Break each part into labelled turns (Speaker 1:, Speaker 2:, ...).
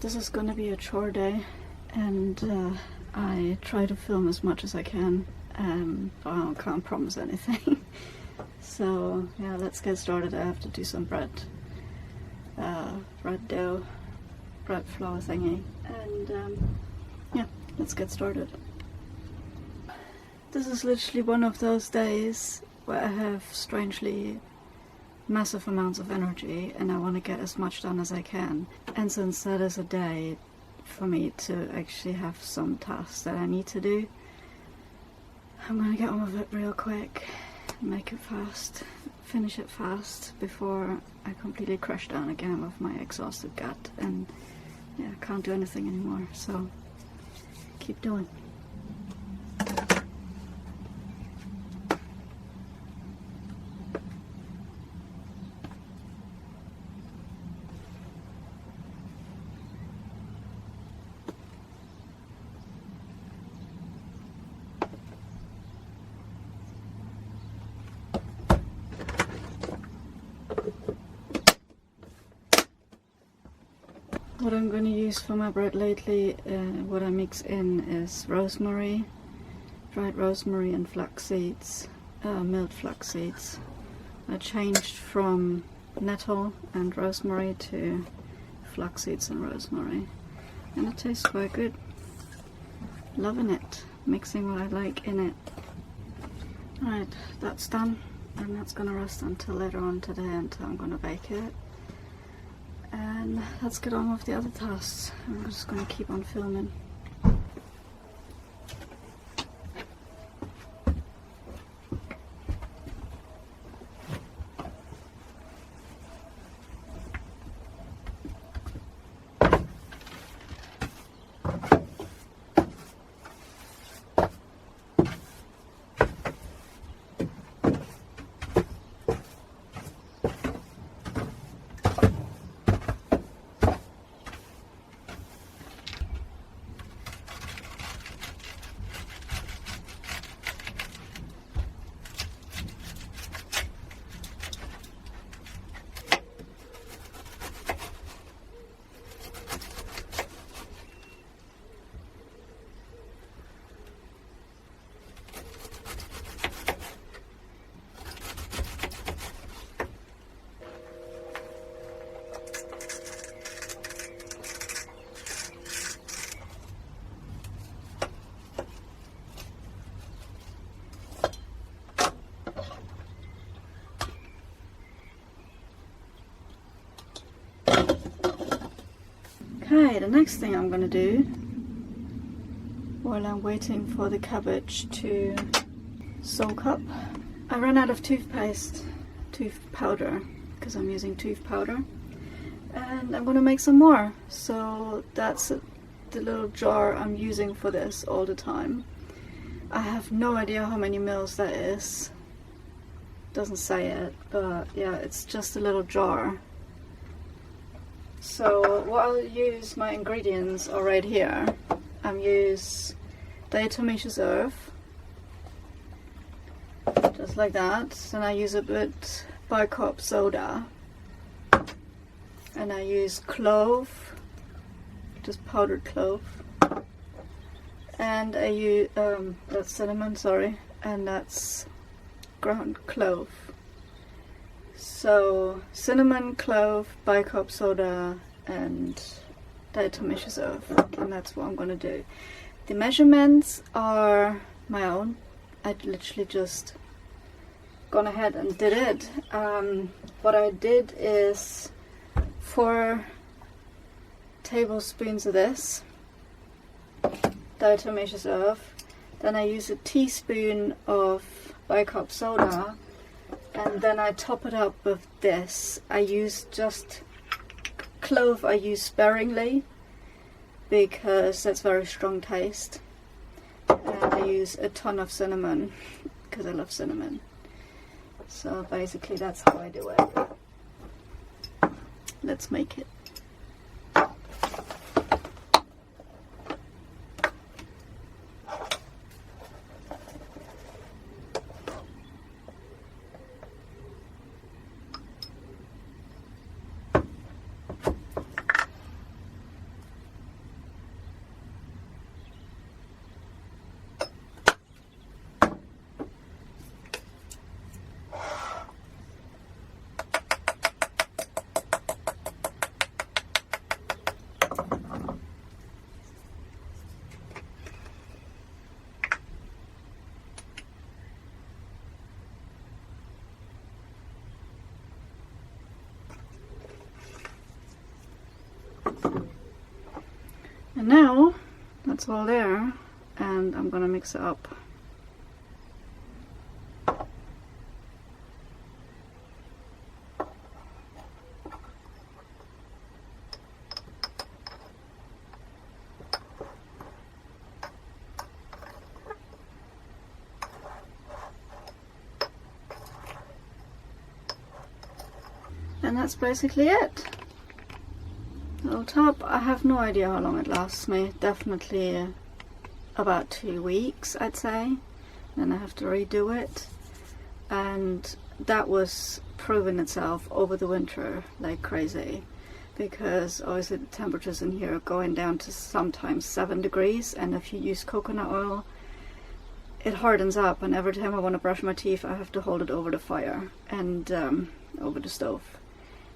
Speaker 1: This is gonna be a chore day, and I try to film as much as I can, but I can't promise anything. So yeah, let's get started. I have to do some bread dough, bread flour thingy, and yeah, let's get started. This is literally one of those days where I have strangely massive amounts of energy and I want to get as much done as I can. And since that is a day for me to actually have some tasks that I need to do, I'm going to get on with it real quick, make it fast, finish it fast before I completely crash down again with my exhausted gut and yeah, can't do anything anymore. So keep doing. What I'm going to use for my bread lately, what I mix in is rosemary, dried rosemary and flax seeds, milled flax seeds. I changed from nettle and rosemary to flax seeds and rosemary, and it tastes quite good. Loving it, mixing what I like in it. Alright, that's done, and that's going to rest until later on today until I'm going to bake it. And let's get on with the other tasks. I'm just going to keep on filming. Okay, the next thing I'm going to do while I'm waiting for the cabbage to soak up, I ran out of tooth powder, because I'm using tooth powder, and I'm going to make some more. So that's the little jar I'm using for this all the time. I have no idea how many mils that is, doesn't say it, but yeah, it's just a little jar. So what I'll use, my ingredients are right here. I'm use diatomaceous earth, just like that. Then I use a bit bicarb soda, and I use clove, just powdered clove, and I use that's cinnamon, sorry, and that's ground clove. So cinnamon, clove, bicarb soda, and diatomaceous earth, and that's what I'm going to do. The measurements are my own. I literally just gone ahead and did it. What I did is 4 tablespoons of this diatomaceous earth, then I use a teaspoon of bicarb soda, and then I top it up with this. I use just clove, I use sparingly because that's very strong taste, and I use a ton of cinnamon because I love cinnamon. So basically that's how I do it. Let's make it. And now that's all there, and I'm gonna mix it up. And that's basically it. Little tub. I have no idea how long it lasts me. Definitely about 2 weeks, I'd say. Then I have to redo it. And that was proving itself over the winter like crazy, because obviously the temperatures in here are going down to sometimes 7 degrees, and if you use coconut oil, it hardens up, and every time I want to brush my teeth I have to hold it over the fire and over the stove,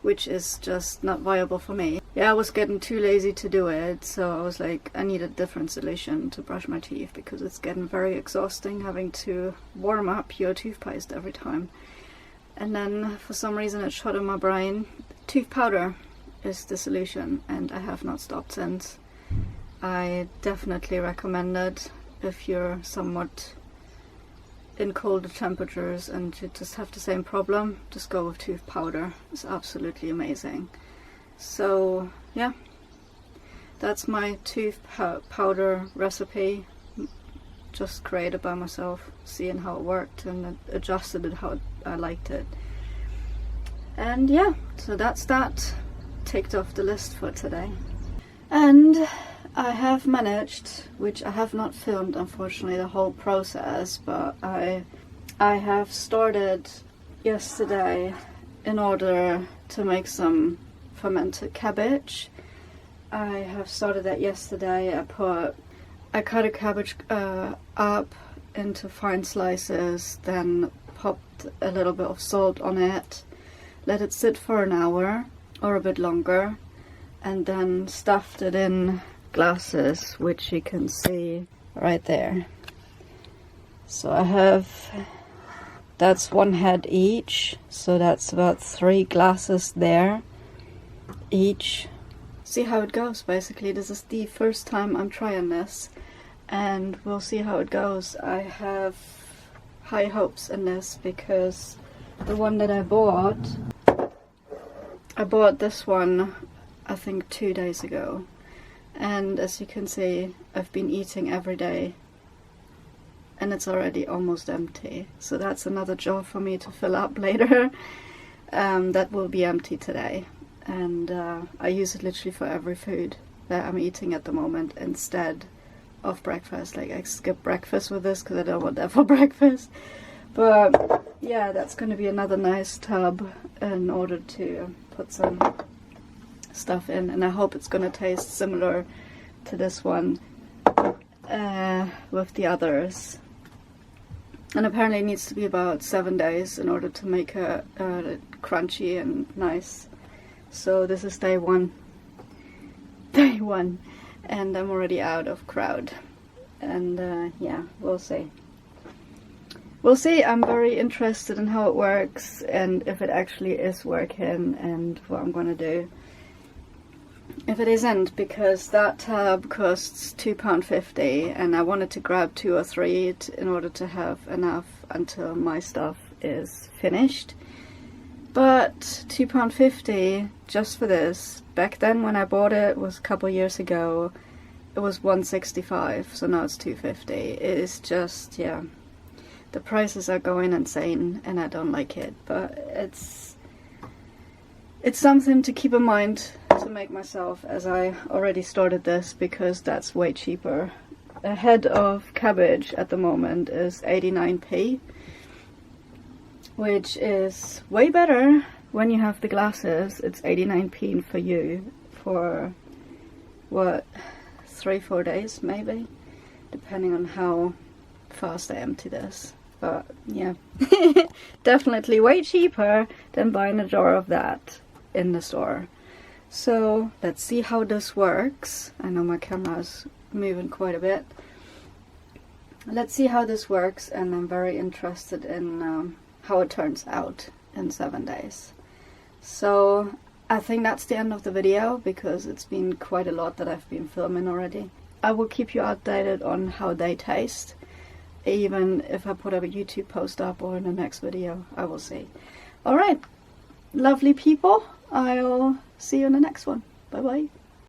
Speaker 1: which is just not viable for me. Yeah, I was getting too lazy to do it, so I was like, I need a different solution to brush my teeth, because it's getting very exhausting having to warm up your toothpaste every time. And then for some reason it shot in my brain, tooth powder is the solution, and I have not stopped since. I definitely recommend it if you're somewhat in colder temperatures and you just have the same problem. Just go with tooth powder. It's absolutely amazing. So yeah, that's my tooth powder recipe, just created by myself, seeing how it worked, and adjusted it how I liked it. And yeah, so that's that ticked off the list for today. And I have managed, which I have not filmed unfortunately the whole process, but I have started yesterday in order to make some fermented cabbage. I have started that yesterday. I cut a cabbage up into fine slices, then popped a little bit of salt on it, let it sit for an hour or a bit longer, and then stuffed it in glasses, which you can see right there. So I have, that's 1 head each, so that's about 3 glasses there each. See how it goes. Basically this is the first time I'm trying this, and we'll see how it goes. I have high hopes in this, because the one that I bought this one I think 2 days ago, and as you can see I've been eating every day and it's already almost empty. So that's another jar for me to fill up later. That will be empty today, and I use it literally for every food that I'm eating at the moment instead of breakfast. Like, I skip breakfast with this because I don't want that for breakfast. But yeah, that's going to be another nice tub in order to put some stuff in, and I hope it's going to taste similar to this one with the others. And apparently it needs to be about 7 days in order to make it crunchy and nice. So this is day one, and I'm already out of crowd, and yeah, we'll see. I'm very interested in how it works, and if it actually is working, and what I'm gonna do if it isn't, because that tub costs £2.50, and I wanted to grab 2 or 3 in order to have enough until my stuff is finished. But £2.50 just for this. Back then when I bought it, was a couple years ago, it was £1.65, so now it's £2.50. It is just, yeah, the prices are going insane and I don't like it, but it's something to keep in mind to make myself, as I already started this, because that's way cheaper. A head of cabbage at the moment is 89p, which is way better when you have the glasses. It's 89p for you for what, 3-4 days maybe, depending on how fast I empty this. But yeah, definitely way cheaper than buying a jar of that in the store. So let's see how this works. I know my camera's moving quite a bit. Let's see how this works, and I'm very interested in how it turns out in 7 days. So I think that's the end of the video, because it's been quite a lot that I've been filming already. I will keep you updated on how they taste, even if I put up a YouTube post up or in the next video. I will see. Alright, lovely people, I'll see you in the next one. Bye bye.